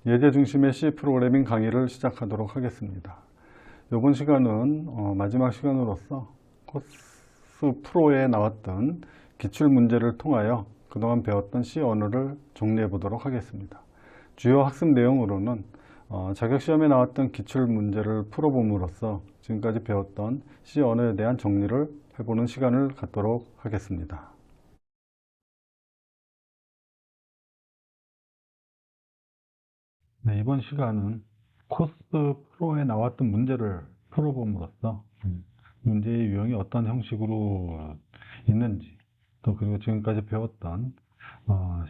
예제 중심의 C 프로그래밍 강의를 시작하도록 하겠습니다. 이번 시간은 마지막 시간으로서 코스 프로에 나왔던 기출 문제를 통하여 그동안 배웠던 C 언어를 정리해 보도록 하겠습니다. 주요 학습 내용으로는 자격시험에 나왔던 기출 문제를 풀어봄으로써 지금까지 배웠던 C 언어에 대한 정리를 해보는 시간을 갖도록 하겠습니다. 네, 이번 시간은 코스 프로에 나왔던 문제를 풀어봄으로써 문제의 유형이 어떤 형식으로 있는지, 또 그리고 지금까지 배웠던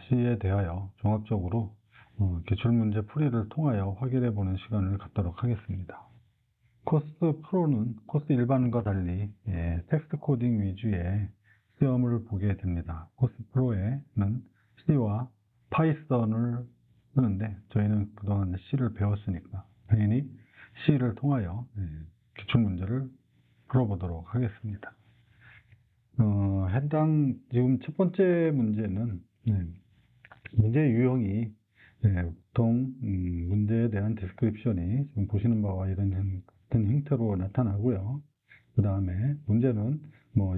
C에 대하여 종합적으로 기출문제 풀이를 통하여 확인해 보는 시간을 갖도록 하겠습니다. 코스 프로는 코스 일반과 달리 텍스트 코딩 위주의 시험을 보게 됩니다. 코스 프로에는 C와 파이썬을 쓰는데 저희는 그동안 C를 배웠으니까 당연히 C를 통하여 기출문제를 풀어보도록 하겠습니다. 지금 첫 번째 문제는 문제 유형이 보통 문제에 대한 디스크립션이 지금 보시는 바와 이런 같은 형태로 나타나고요. 그 다음에 문제는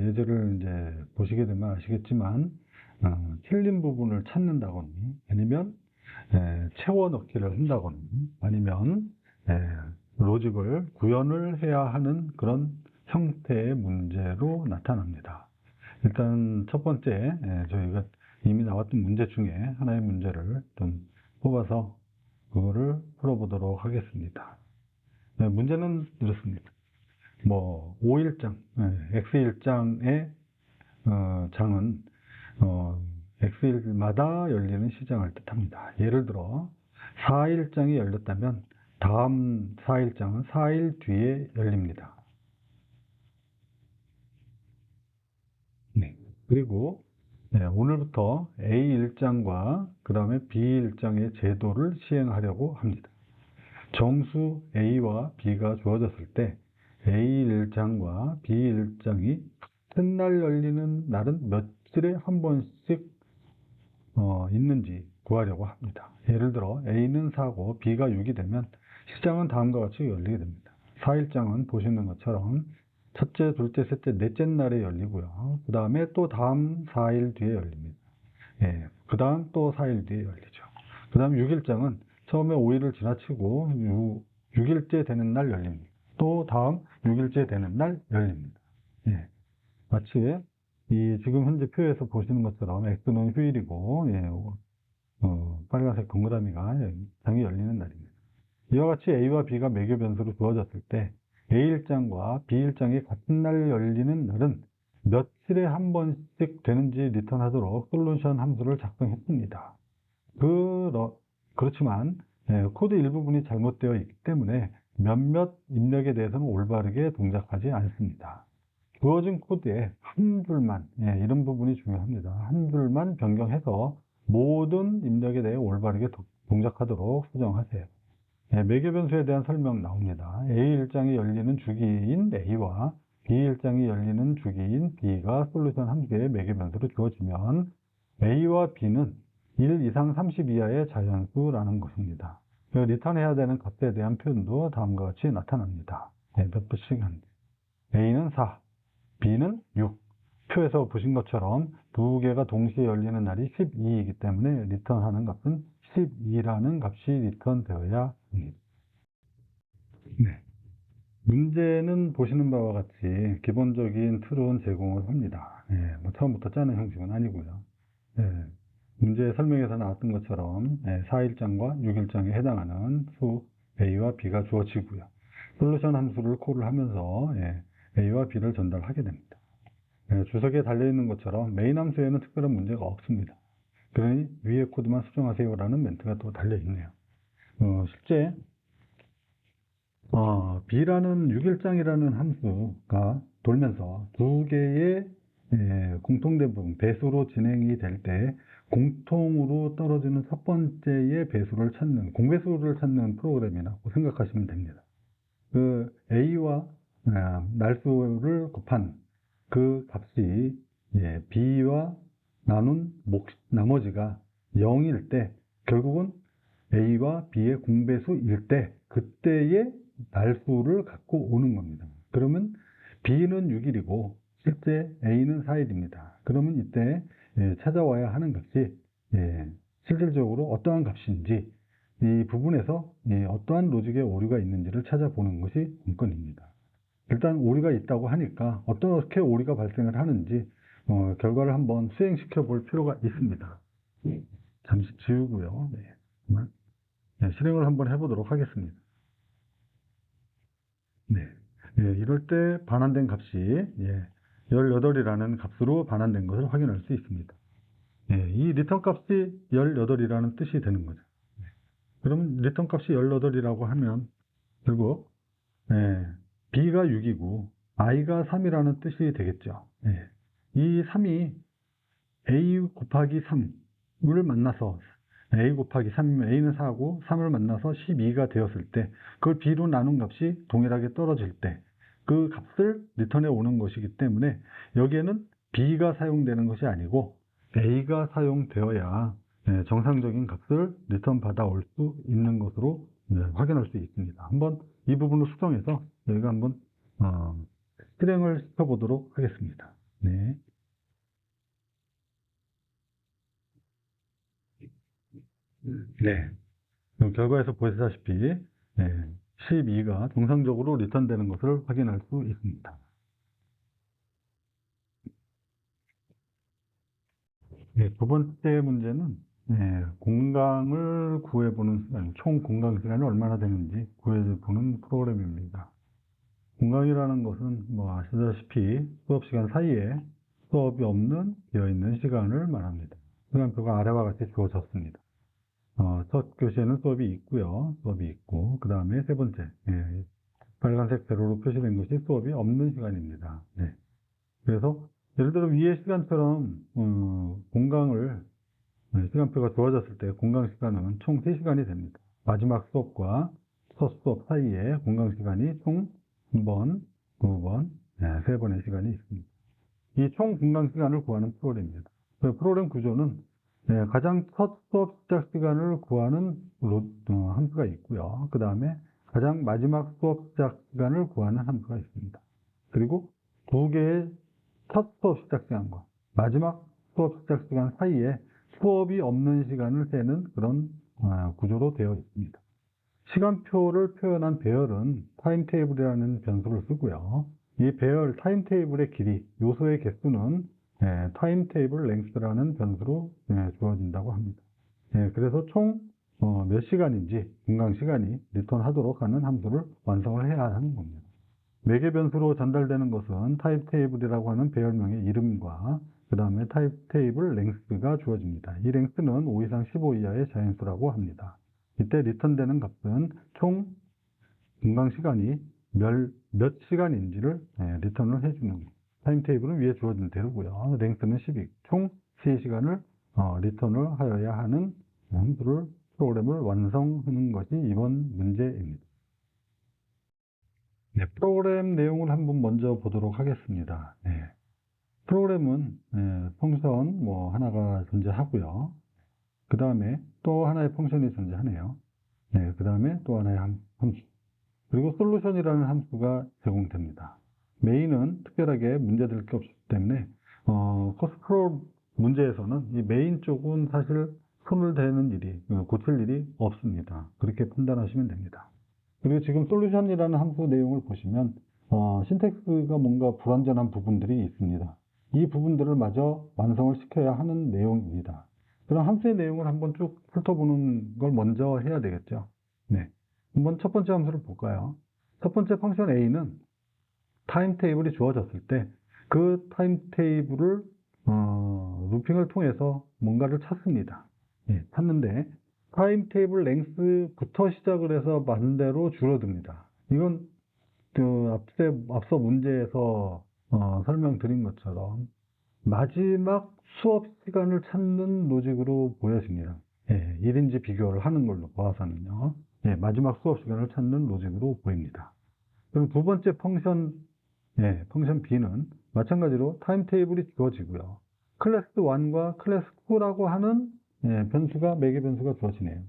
예제를 이제 보시게 되면 아시겠지만 틀린 부분을 찾는다거나 아니면 채워 넣기를 한다거나 아니면 로직을 구현을 해야 하는 그런 형태의 문제로 나타납니다. 일단 첫 번째 저희가 이미 나왔던 문제 중에 하나의 문제를 좀 뽑아서 그거를 풀어보도록 하겠습니다. 문제는 이렇습니다. 5일장, X일장의 장은 X일마다 열리는 시장을 뜻합니다. 예를 들어 4일장이 열렸다면 다음 4일장은 4일 뒤에 열립니다. 그리고 오늘부터 A일장과 그 다음에 B일장의 제도를 시행하려고 합니다. 정수 A와 B가 주어졌을 때 A일장과 B일장이 같은 날 열리는 날은 며칠에 한 번씩 있는지 구하려고 합니다. 예를 들어 A는 4고 B가 6이 되면 시장은 다음과 같이 열리게 됩니다. 4일장은 보시는 것처럼 첫째, 둘째, 셋째, 넷째 날에 열리고요. 그 다음에 또 다음 4일 뒤에 열립니다. 그 다음 또 4일 뒤에 열리죠. 그 다음 6일장은 처음에 5일을 지나치고 6일째 되는 날 열립니다. 또 다음 6일째 되는 날 열립니다. 마치 지금 현재 표에서 보시는 것처럼 X는 휴일이고 빨간색 동그라미가 장이 열리는 날입니다. 이와 같이 A와 B가 매개 변수로 주어졌을 때 A일장과 B일장이 같은 날 열리는 날은 며칠에 한 번씩 되는지 리턴하도록 솔루션 함수를 작성했습니다. 그렇지만 코드 일부분이 잘못되어 있기 때문에 몇몇 입력에 대해서는 올바르게 동작하지 않습니다. 주어진 코드에 한 줄만, 이런 부분이 중요합니다. 한 줄만 변경해서 모든 입력에 대해 올바르게 동작하도록 수정하세요. 매개 변수에 대한 설명 나옵니다. A일장이 열리는 주기인 A와 B일장이 열리는 주기인 B가 솔루션 함수의 매개 변수로 주어지면 A와 B는 1 이상 30 이하의 자연수라는 것입니다. 리턴해야 되는 값에 대한 표현도 다음과 같이 나타납니다. 몇 번씩 한지. A는 4, B는 6. 표에서 보신 것처럼 두 개가 동시에 열리는 날이 12이기 때문에 리턴하는 값은 12라는 값이 리턴되어야 합니다. 문제는 보시는 바와 같이 기본적인 틀은 제공을 합니다. 처음부터 짜는 형식은 아니고요. 문제 설명에서 나왔던 것처럼 4일장과 6일장에 해당하는 수 A와 B가 주어지고요. 솔루션 함수를 콜을 하면서 A와 B를 전달하게 됩니다. 주석에 달려있는 것처럼 메인 함수에는 특별한 문제가 없습니다. 그러니 위의 코드만 수정하세요라는 멘트가 또 달려있네요. 실제 B라는 6일장이라는 함수가 돌면서 두 개의 공통된 부분, 배수로 진행이 될 때 공통으로 떨어지는 첫 번째의 배수를 찾는, 공배수를 찾는 프로그램이라고 생각하시면 됩니다. 그 A와 날수를 곱한 그 값이 B와 나눈 나머지가 0일 때 결국은 A와 B의 공배수일 때 그때의 날수를 갖고 오는 겁니다. 그러면 B는 6일이고 실제 A는 4일입니다. 그러면 이때 찾아와야 하는 값이 실질적으로 어떠한 값인지 이 부분에서 어떠한 로직에 오류가 있는지를 찾아보는 것이 관건입니다. 일단 오류가 있다고 하니까 어떻게 오류가 발생을 하는지 결과를 한번 수행시켜 볼 필요가 있습니다. 잠시 지우고요. 실행을 한번 해보도록 하겠습니다. 이럴 때 반환된 값이 18이라는 값으로 반환된 것을 확인할 수 있습니다. 이 리턴 값이 18이라는 뜻이 되는 거죠. 그럼 리턴 값이 18이라고 하면 결국 B가 6이고 I가 3이라는 뜻이 되겠죠. 이 3이 A 곱하기 3을 만나서 A 곱하기 3이면 A는 4고 3을 만나서 12가 되었을 때 그걸 B로 나눈 값이 동일하게 떨어질 때 그 값을 리턴해 오는 것이기 때문에 여기에는 B가 사용되는 것이 아니고 A가 사용되어야 정상적인 값을 리턴 받아올 수 있는 것으로 확인할 수 있습니다. 한번 이 부분을 수정해서 저희가 한번 실행을 시켜보도록 하겠습니다. 결과에서 보시다시피 12가 정상적으로 리턴되는 것을 확인할 수 있습니다. 두 번째 문제는 공강을 구해보는 시간, 총 공강 시간이 얼마나 되는지 구해보는 프로그램입니다. 공강이라는 것은 뭐 아시다시피 수업 시간 사이에 수업이 없는 비어있는 시간을 말합니다. 시간표가 아래와 같이 주어졌습니다. 첫 교시에는 수업이 있고요. 수업이 있고 그 다음에 세 번째 빨간색 세로로 표시된 것이 수업이 없는 시간입니다. 그래서 예를 들어 위의 시간처럼 공강을 시간표가 주어졌을 때 공강 시간은 총 3시간이 됩니다. 마지막 수업과 첫 수업 사이에 공강 시간이 총 1번, 2번, 3번의 시간이 있습니다. 이 총 공강 시간을 구하는 프로그램입니다. 그 프로그램 구조는 가장 첫 수업 시작 시간을 구하는 함수가 있고요. 그 다음에 가장 마지막 수업 시작 시간을 구하는 함수가 있습니다. 그리고 두 개의 첫 수업 시작 시간과 마지막 수업 시작 시간 사이에 수업이 없는 시간을 세는 그런 구조로 되어 있습니다. 시간표를 표현한 배열은 타임테이블이라는 변수를 쓰고요. 이 배열 타임테이블의 길이, 요소의 개수는 타임테이블 랭스라는 변수로 주어진다고 합니다. 그래서 총 몇 시간인지 공강 시간이 리턴하도록 하는 함수를 완성을 해야 하는 겁니다. 매개 변수로 전달되는 것은 타임테이블이라고 하는 배열명의 이름과 그 다음에 타임테이블 랭스가 주어집니다. 이 랭스는 5 이상 15 이하의 자연수라고 합니다. 이때 리턴되는 값은 총 공강 시간이 몇 시간인지를 리턴을 해주는 겁니다. 타임테이블은 위에 주어진 대로고요. 랭스는 12, 총 3시간을 리턴을 하여야 하는 함수를 프로그램을 완성하는 것이 이번 문제입니다. 프로그램 내용을 한번 먼저 보도록 하겠습니다. 프로그램은 펑션 하나가 존재하고요. 그 다음에 또 하나의 펑션이 존재하네요. 그 다음에 또 하나의 함수. 그리고 솔루션이라는 함수가 제공됩니다. 메인은 특별하게 문제될 게 없기 때문에 코스 프로 문제에서는 이 메인 쪽은 사실 손을 대는 일이, 고칠 일이 없습니다. 그렇게 판단하시면 됩니다. 그리고 지금 솔루션이라는 함수 내용을 보시면 신텍스가 뭔가 불완전한 부분들이 있습니다. 이 부분들을 마저 완성을 시켜야 하는 내용입니다. 그럼 함수의 내용을 한번 쭉 훑어보는 걸 먼저 해야 되겠죠. 한번 첫 번째 함수를 볼까요? 첫 번째 펑션 A는 타임테이블이 주어졌을 때 그 타임테이블을 루핑을 통해서 뭔가를 찾습니다. 찾는데 타임테이블 랭스부터 시작을 해서 반대로 줄어듭니다. 이건 앞서 문제에서 설명드린 것처럼 마지막 수업 시간을 찾는 로직으로 보여집니다. 1인지 비교를 하는 걸로 봐서는요. 마지막 수업 시간을 찾는 로직으로 보입니다. 그럼 두 번째 펑션 B는 마찬가지로 타임테이블이 주어지고요. 클래스 1과 클래스 2라고 하는 변수가 매개 변수가 주어지네요.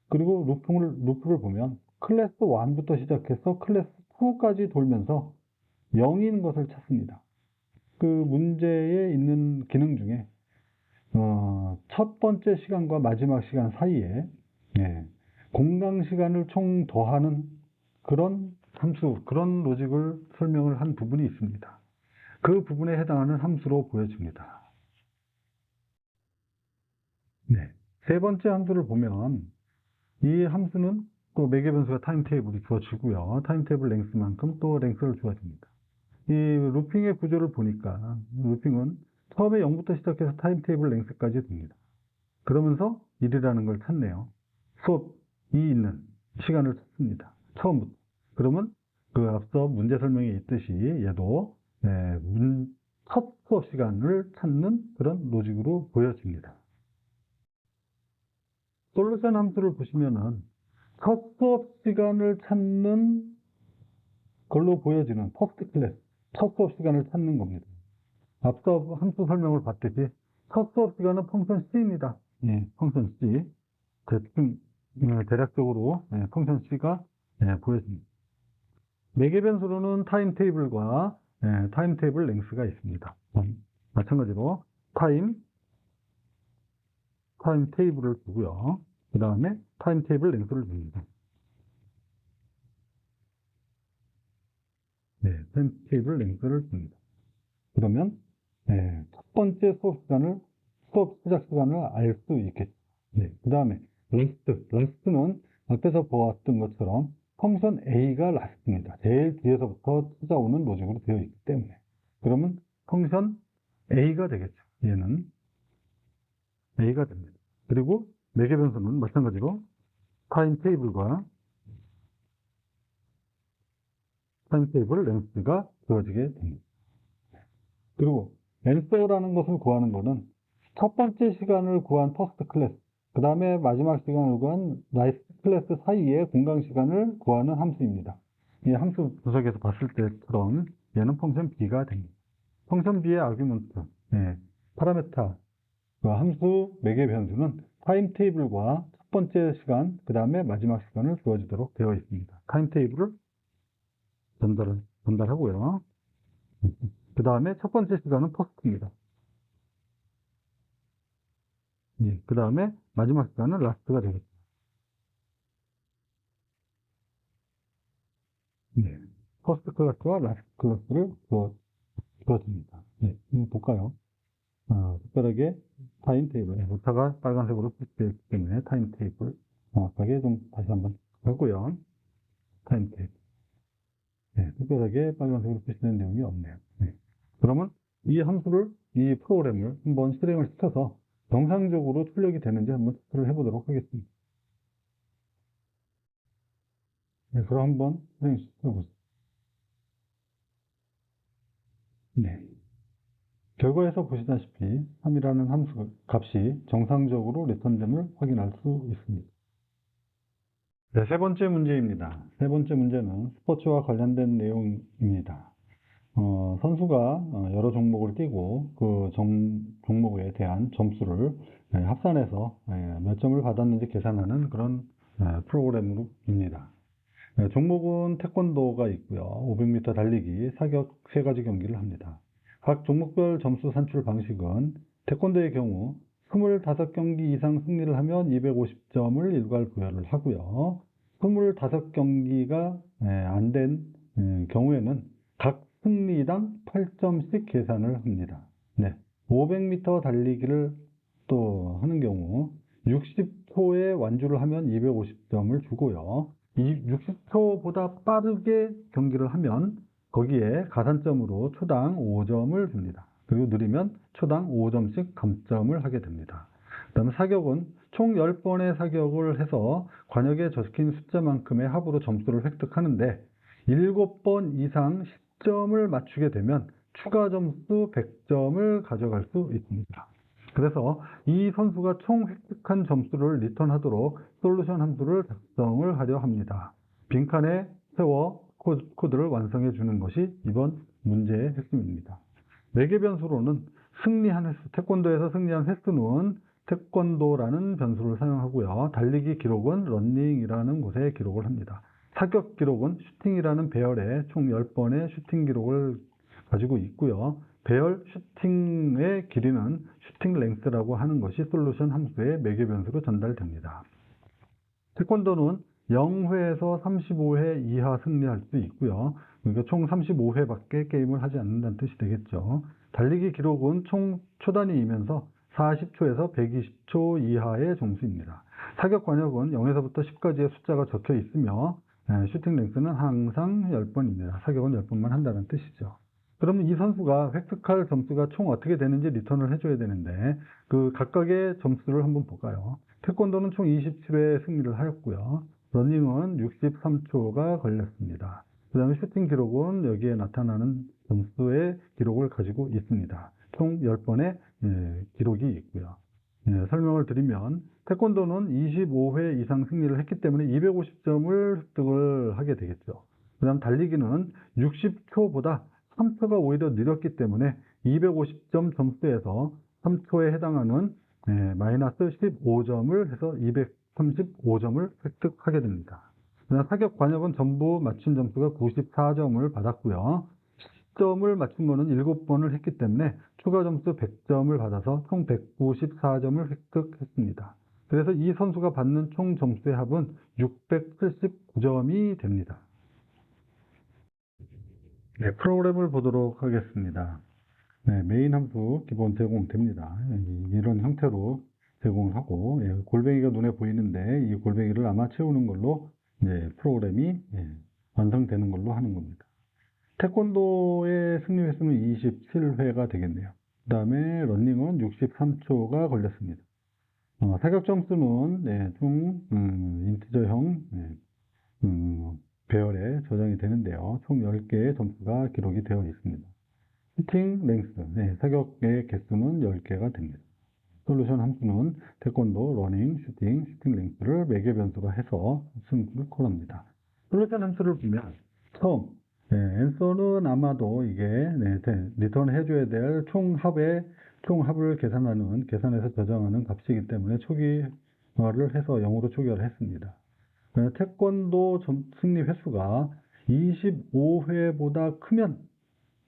그리고 루프를 보면 클래스 1부터 시작해서 클래스 2까지 돌면서 0인 것을 찾습니다. 그 문제에 있는 기능 중에 첫 번째 시간과 마지막 시간 사이에 공강 시간을 총 더하는 그런 함수, 그런 로직을 설명을 한 부분이 있습니다. 그 부분에 해당하는 함수로 보여집니다. 네. 세 번째 함수를 보면 이 함수는 또 매개 변수가 타임테이블이 주어지고요. 타임테이블 랭스만큼 또 랭스를 주어집니다. 이 루핑의 구조를 보니까 루핑은 처음에 0부터 시작해서 타임테이블 랭스까지 됩니다. 그러면서 1이라는 걸 찾네요. 수업이 있는 시간을 찾습니다. 처음부터. 그러면 그 앞서 문제 설명에 있듯이 얘도 첫 수업 시간을 찾는 그런 로직으로 보여집니다. 솔루션 함수를 보시면은 첫 수업 시간을 찾는 걸로 보여지는 퍼스트 클래스, 첫 수업 시간을 찾는 겁니다. 앞서 함수 설명을 봤듯이 첫 수업 시간은 펑션 C입니다. 펑션 C. 대략적으로 펑션 C가 보여집니다. 매개 변수로는 타임테이블과 타임테이블 랭스가 있습니다. 마찬가지로 타임테이블을 두고요. 그 다음에 타임테이블 랭스를 줍니다. 타임테이블 랭스를 줍니다. 그러면 첫 번째 수업 시작 시간을 알 수 있겠죠. 그 다음에 라스트는 앞에서 보았던 것처럼 펑션 A가 라스트입니다. 제일 뒤에서부터 찾아오는 로직으로 되어 있기 때문에. 그러면 펑션 A가 되겠죠. 얘는 A가 됩니다. 그리고 매개 변수는 마찬가지로 타임테이블 랭스가 주어지게 됩니다. 그리고 앤서라는 것을 구하는 것은 첫 번째 시간을 구한 퍼스트 클래스, 그 다음에 마지막 시간을 구한 라이트 클래스 사이의 공강 시간을 구하는 함수입니다. 이 함수 분석에서 봤을 때처럼 얘는 펑션 B가 됩니다. 펑션 B의 아규먼트, 파라메타, 그 함수 매개 변수는 타임테이블과 첫 번째 시간, 그 다음에 마지막 시간을 주어지도록 되어 있습니다. 타임테이블을 전달하고요. 그 다음에 첫 번째 시간은 퍼스트입니다. 그 다음에 마지막 시간은 라스트가 되겠죠. 퍼스트 클래스와 라스트 클래스를 주어집니다. 한번 볼까요? 특별하게 타임테이블, 오타가 빨간색으로 표시되어 있기 때문에 타임테이블 정확하게 좀 다시 한번 하고요. 타임테이블. 특별하게 빨간색으로 표시되는 내용이 없네요. 그러면 이 프로그램을 한번 실행을 시켜서 정상적으로 출력이 되는지 한번 테스트를 해보도록 하겠습니다. 그럼 한번 실행 시켜보겠습니다. 결과에서 보시다시피 3이라는 함수 값이 정상적으로 리턴됨을 확인할 수 있습니다. 세 번째 문제입니다. 세 번째 문제는 스포츠와 관련된 내용입니다. 선수가 여러 종목을 뛰고 그 종목에 대한 점수를 합산해서 몇 점을 받았는지 계산하는 그런 프로그램입니다. 종목은 태권도가 있고요. 500m 달리기, 사격 세 가지 경기를 합니다. 각 종목별 점수 산출 방식은 태권도의 경우 25경기 이상 승리를 하면 250점을 일괄 부여를 하고요. 25경기가 안 된 경우에는 각 승리당 8점씩 계산을 합니다. 500m 달리기를 또 하는 경우 60초에 완주를 하면 250점을 주고요. 60초보다 빠르게 경기를 하면 거기에 가산점으로 초당 5점을 줍니다. 그리고 느리면 초당 5점씩 감점을 하게 됩니다. 그 다음 사격은 총 10번의 사격을 해서 관역에 적힌 숫자만큼의 합으로 점수를 획득하는데 7번 이상 10점을 맞추게 되면 추가 점수 100점을 가져갈 수 있습니다. 그래서 이 선수가 총 획득한 점수를 리턴하도록 솔루션 함수를 작성을 하려 합니다. 빈칸에 세워 코드를 완성해 주는 것이 이번 문제의 핵심입니다. 매개 변수로는 태권도에서 승리한 횟수는 태권도라는 변수를 사용하고요. 달리기 기록은 러닝이라는 곳에 기록을 합니다. 사격 기록은 슈팅이라는 배열에 총 10번의 슈팅 기록을 가지고 있고요. 배열 슈팅의 길이는 슈팅 랭스라고 하는 것이 솔루션 함수의 매개 변수로 전달됩니다. 태권도는 0회에서 35회 이하 승리할 수 있고요. 그러니까 총 35회밖에 게임을 하지 않는다는 뜻이 되겠죠. 달리기 기록은 총 초단위이면서 40초에서 120초 이하의 점수입니다. 사격 관역은 0에서부터 10까지의 숫자가 적혀 있으며 슈팅 랭스는 항상 10번입니다. 사격은 10번만 한다는 뜻이죠. 그러면 이 선수가 획득할 점수가 총 어떻게 되는지 리턴을 해줘야 되는데 그 각각의 점수를 한번 볼까요? 태권도는 총 27회 승리를 하였고요. 러닝은 63초가 걸렸습니다. 그 다음에 슈팅 기록은 여기에 나타나는 점수의 기록을 가지고 있습니다. 총 10번의 기록이 있고요. 설명을 드리면 태권도는 25회 이상 승리를 했기 때문에 250점을 획득을 하게 되겠죠. 그 다음 달리기는 60초보다 3초가 오히려 느렸기 때문에 250점 점수에서 3초에 해당하는 마이너스 15점을 해서 235점을 획득하게 됩니다. 그다음 사격 관역은 전부 맞춘 점수가 94점을 받았고요. 10점을 맞춘 거는 7번을 했기 때문에 추가 점수 100점을 받아서 총 194점을 획득했습니다. 그래서 이 선수가 받는 총 점수의 합은 679점이 됩니다. 네, 프로그램을 보도록 하겠습니다. 네, 메인 함수 기본 제공됩니다. 이런 형태로 제공을 하고, 골뱅이가 눈에 보이는데 이 골뱅이를 아마 채우는 걸로 프로그램이 완성되는 걸로 하는 겁니다. 태권도의 승리 횟수는 27회가 되겠네요. 그 다음에 러닝은 63초가 걸렸습니다. 사격 점수는 총 인티저형 배열에 저장이 되는데요. 총 10개의 점수가 기록이 되어 있습니다. 슈팅 랭스, 사격의 개수는 10개가 됩니다. 솔루션 함수는 태권도, 러닝, 슈팅 랭스를 매개 변수로 해서 승부를 콜합니다. 솔루션 함수를 보면 처음 앤서는 아마도 이게 리턴 해줘야 될 총합을 계산해서 저장하는 값이기 때문에 초기화를 해서 0으로 초기화를 했습니다. 태권도 승리 횟수가 25회보다 크면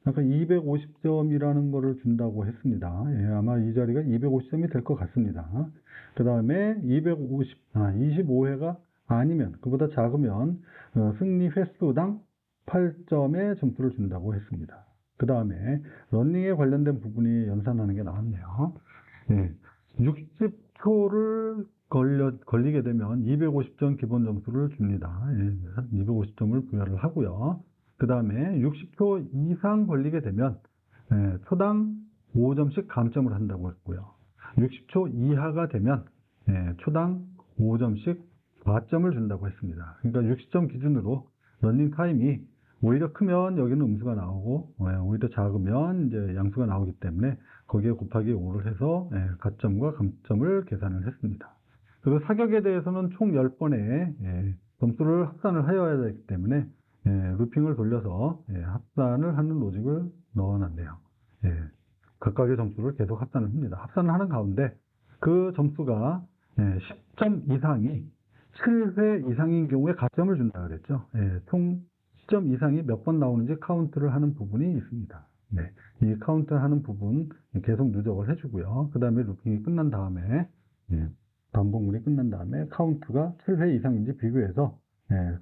아까 250점이라는 거를 준다고 했습니다. 아마 이 자리가 250점이 될 것 같습니다. 그 다음에 25회가 아니면, 그보다 작으면 승리 횟수당 8점의 점수를 준다고 했습니다. 그 다음에 러닝에 관련된 부분이 연산하는 게 나왔네요. 60초를 걸리게 되면 250점 기본 점수를 줍니다. 250점을 부여를 하고요. 그 다음에 60초 이상 걸리게 되면 초당 5점씩 감점을 한다고 했고요. 60초 이하가 되면 초당 5점씩 과점을 준다고 했습니다. 그러니까 60점 기준으로 러닝 타임이 오히려 크면 여기는 음수가 나오고 오히려 작으면 이제 양수가 나오기 때문에 거기에 곱하기 5를 해서 가점과 감점을 계산을 했습니다. 그리고 사격에 대해서는 총 10번의 점수를 합산을 하여야 되기 때문에 루핑을 돌려서 합산을 하는 로직을 넣어놨네요. 각각의 점수를 계속 합산을 합니다. 합산을 하는 가운데 그 점수가 10점 이상이 7회 이상인 경우에 가점을 준다 그랬죠. 총 10점 이상이 몇 번 나오는지 카운트를 하는 부분이 있습니다. 이 카운트를 하는 부분 계속 누적을 해주고요. 그 다음에 루핑이 끝난 다음에 반복물이 끝난 다음에 카운트가 7회 이상인지 비교해서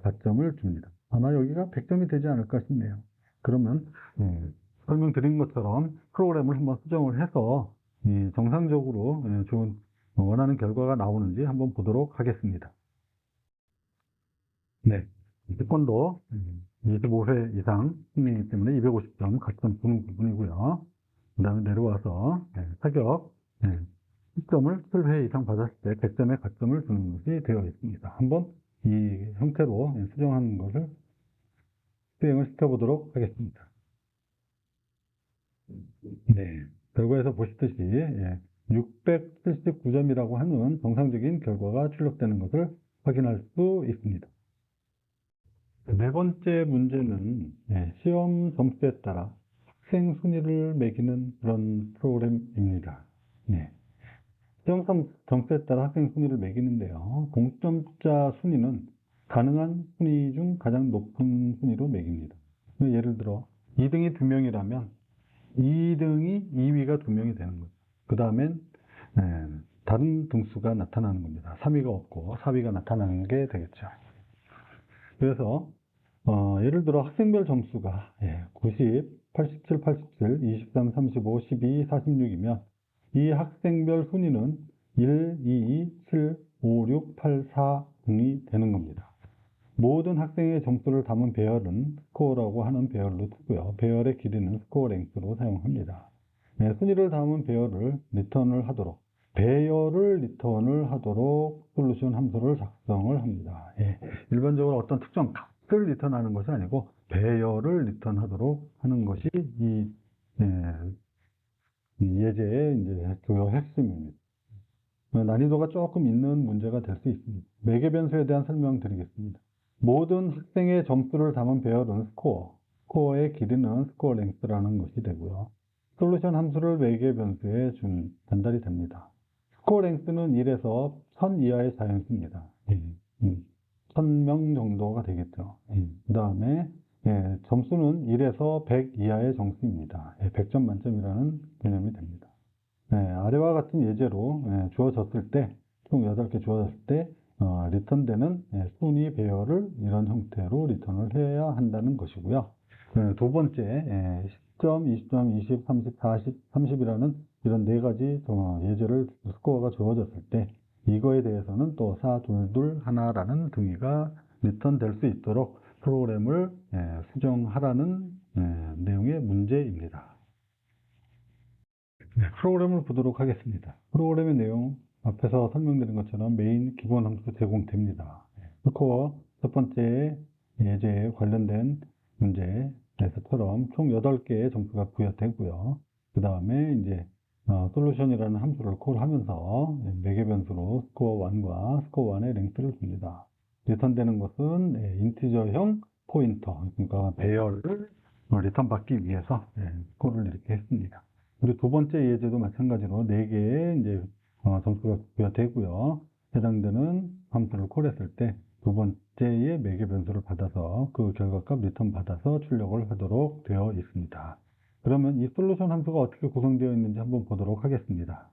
가점을 줍니다. 아마 여기가 100점이 되지 않을까 싶네요. 그러면 설명드린 것처럼 프로그램을 한번 수정을 해서 정상적으로 좋은 원하는 결과가 나오는지 한번 보도록 하겠습니다. 태권도 25회 이상 승리이기 때문에 250점 가점 주는 부분이고요. 그 다음에 내려와서 사격 10점을 7회 이상 받았을 때 100점의 가점을 주는 것이 되어 있습니다. 한번 이 형태로 수정하는 것을 수행을 시켜보도록 하겠습니다. 결과에서 보시듯이 679점이라고 하는 정상적인 결과가 출력되는 것을 확인할 수 있습니다. 네 번째 문제는 시험 점수에 따라 학생 순위를 매기는 그런 프로그램입니다. 시험 점수에 따라 학생 순위를 매기는데요. 공점자 순위는 가능한 순위 중 가장 높은 순위로 매깁니다. 예를 들어 2등이 2명이라면 2등이 2위가 2명이 되는 거죠. 그 다음엔 다른 등수가 나타나는 겁니다. 3위가 없고 4위가 나타나는 게 되겠죠. 그래서 예를 들어 학생별 점수가 90, 87, 87, 23, 35, 12, 46이면 이 학생별 순위는 1, 2, 7, 5, 6, 8, 4 등이 되는 겁니다. 모든 학생의 점수를 담은 배열은 스코어라고 하는 배열로 두고요. 배열의 길이는 스코어 랭스로 사용합니다. 순위를 담은 배열을 리턴을 하도록 배열을 리턴을 하도록 솔루션 함수를 작성을 합니다. 일반적으로 어떤 특정 값을 리턴하는 것이 아니고 배열을 리턴하도록 하는 것이 이 예제의 이제 주요 핵심입니다. 난이도가 조금 있는 문제가 될 수 있습니다. 매개 변수에 대한 설명 드리겠습니다. 모든 학생의 점수를 담은 배열은 스코어의 길이는 스코어 랭스라는 것이 되고요. 솔루션 함수를 매개 변수에 전달이 됩니다. 스코어 랭스는 1에서 1000 이하의 자연수입니다. 1000명 정도가 되겠죠. 그 다음에 점수는 1에서 100 이하의 점수입니다. 100점 만점이라는 개념이 됩니다. 아래와 같은 예제로 주어졌을 때, 총 8개 주어졌을 때 리턴되는 순위 배열을 이런 형태로 리턴을 해야 한다는 것이고요. 두 번째 10점, 20점, 20, 30, 40, 30이라는 이런 네 가지 예제를 스코어가 주어졌을 때 이거에 대해서는 또 4, 2, 2, 하나라는 등위가 리턴될 수 있도록 프로그램을 수정하라는 내용의 문제입니다. 프로그램을 보도록 하겠습니다. 프로그램의 내용 앞에서 설명드린 것처럼 메인 기본 함수 제공됩니다. 스코어 첫 번째 예제에 관련된 문제에서처럼 총 8개의 점수가 부여되고요. 그 다음에 이제 솔루션이라는 함수를 콜하면서 매개 변수로 스코어 1과 스코어 1의 랭크를 줍니다. 리턴되는 것은 인티저형 포인터, 그러니까 배열을 리턴 받기 위해서 콜을 이렇게 했습니다. 그리고 두 번째 예제도 마찬가지로 4개의 이제 점수가 부여되고요. 해당되는 함수를 콜했을 때 두 번째의 매개 변수를 받아서 그 결과값 리턴 받아서 출력을 하도록 되어 있습니다. 그러면 이 솔루션 함수가 어떻게 구성되어 있는지 한번 보도록 하겠습니다.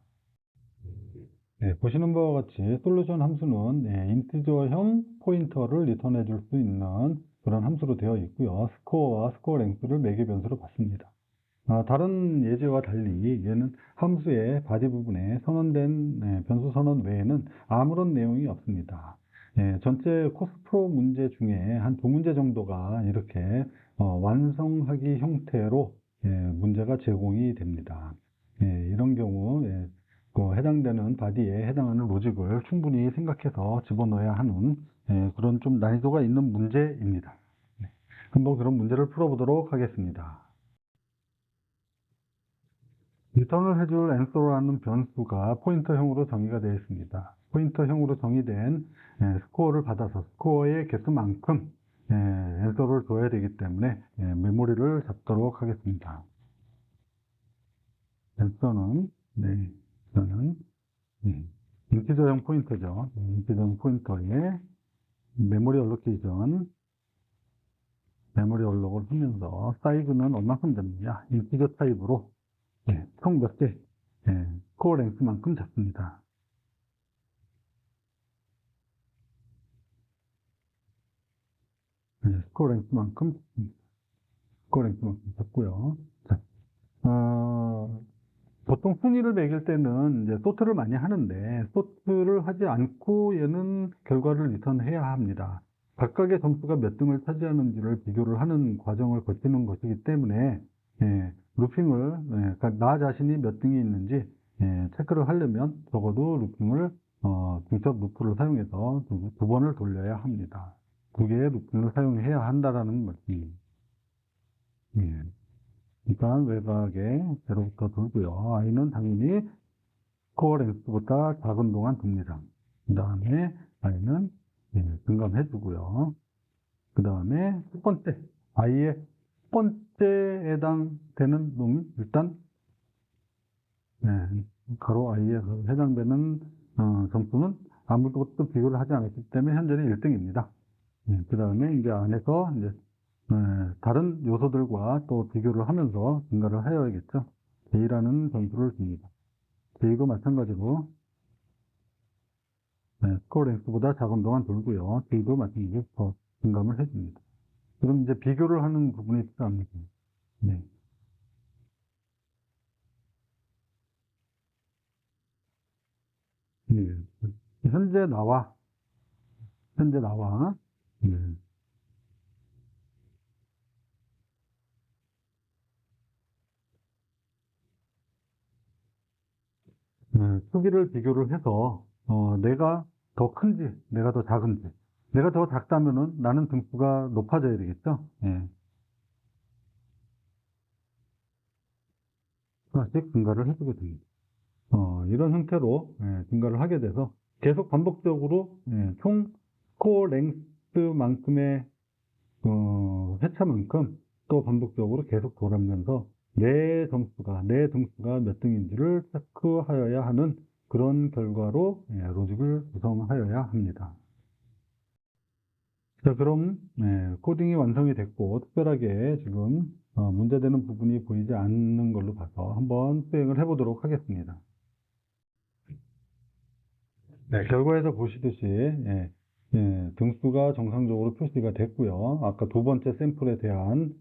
보시는 바와 같이 솔루션 함수는 인티저형 포인터를 리턴해 줄 수 있는 그런 함수로 되어 있고요. 스코어와 스코어 랭크를 매개 변수로 받습니다. 다른 예제와 달리 얘는 함수의 바디 부분에 선언된 변수 선언 외에는 아무런 내용이 없습니다. 전체 코스프로 문제 중에 한 2문제 정도가 이렇게 완성하기 형태로 문제가 제공이 됩니다. 이런 경우 해당되는 바디에 해당하는 로직을 충분히 생각해서 집어넣어야 하는 그런 좀 난이도가 있는 문제입니다. 한번 그런 문제를 풀어보도록 하겠습니다. 리턴을 해줄 answer라는 변수가 포인터형으로 정의가 되어 있습니다. 포인터형으로 정의된 스코어를 받아서 스코어의 개수만큼 answer를 줘야 되기 때문에 메모리를 잡도록 하겠습니다. answer는 저는 인티저형 포인터죠. 인티저형 포인터에 메모리 얼로케이션, 메모리 얼록을 하면서 사이즈는 얼마큼 됩니까? 인티저 타입으로 총 몇 개, 스코어 랭크만큼 잡습니다. 스코어 랭크만큼 잡고요. 자, 보통 순위를 매길 때는 이제 소트를 많이 하는데, 소트를 하지 않고 얘는 결과를 리턴해야 합니다. 각각의 점수가 몇 등을 차지하는지를 비교를 하는 과정을 거치는 것이기 때문에, 루핑을, 그러니까 나 자신이 몇 등이 있는지, 체크를 하려면 적어도 루핑을, 중첩 루프를 사용해서 두 번을 돌려야 합니다. 2개의 루핑을 사용해야 한다라는 말씀입니다. 일단 외곽에 0부터 돌고요. i는 당연히 스코어 랭스보다 작은 동안 둡니다. 그 다음에 i는 증감해 주고요. 그 다음에 첫 번째, i의 첫 번째에 해당되는 놈이 일단 가로 i에 해당되는 점수는 아무것도 비교를 하지 않았기 때문에 현재는 1등입니다. 그 다음에 이제 안에서 이제 다른 요소들과 또 비교를 하면서 증가를 하여야겠죠. J라는 점수를 줍니다. J도 마찬가지로 스코어 랭스보다 작은 동안 돌고요. J도 마찬가지로 더 증감을 해줍니다. 그럼 이제 비교를 하는 부분이 필요합니다. 네. 네. 현재 나와, 네. 크기를 비교를 해서 내가 더 큰지, 내가 더 작은지. 내가 더 작다면은 나는 등수가 높아져야 되겠죠? 예. 하나씩 증가를 해주게 됩니다. 이런 형태로 증가를 하게 돼서 계속 반복적으로 총 스코어 랭스만큼의 회차만큼 또 반복적으로 계속 돌아가면서 내 등수가 몇 등인지를 체크하여야 하는 그런 결과로 로직을 구성하여야 합니다. 자, 그럼 코딩이 완성이 됐고 특별하게 지금 문제되는 부분이 보이지 않는 걸로 봐서 한번 수행을 해보도록 하겠습니다. 네, 결과에서 보시듯이 등수가 정상적으로 표시가 됐고요. 아까 두 번째 샘플에 대한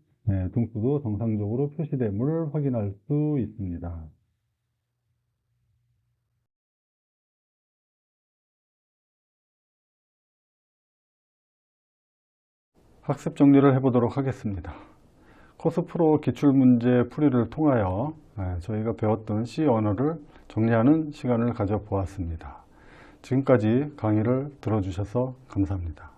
등수도 정상적으로 표시됨을 확인할 수 있습니다. 학습 정리를 해보도록 하겠습니다. 코스프로 기출문제 풀이를 통하여 저희가 배웠던 C 언어를 정리하는 시간을 가져보았습니다. 지금까지 강의를 들어주셔서 감사합니다.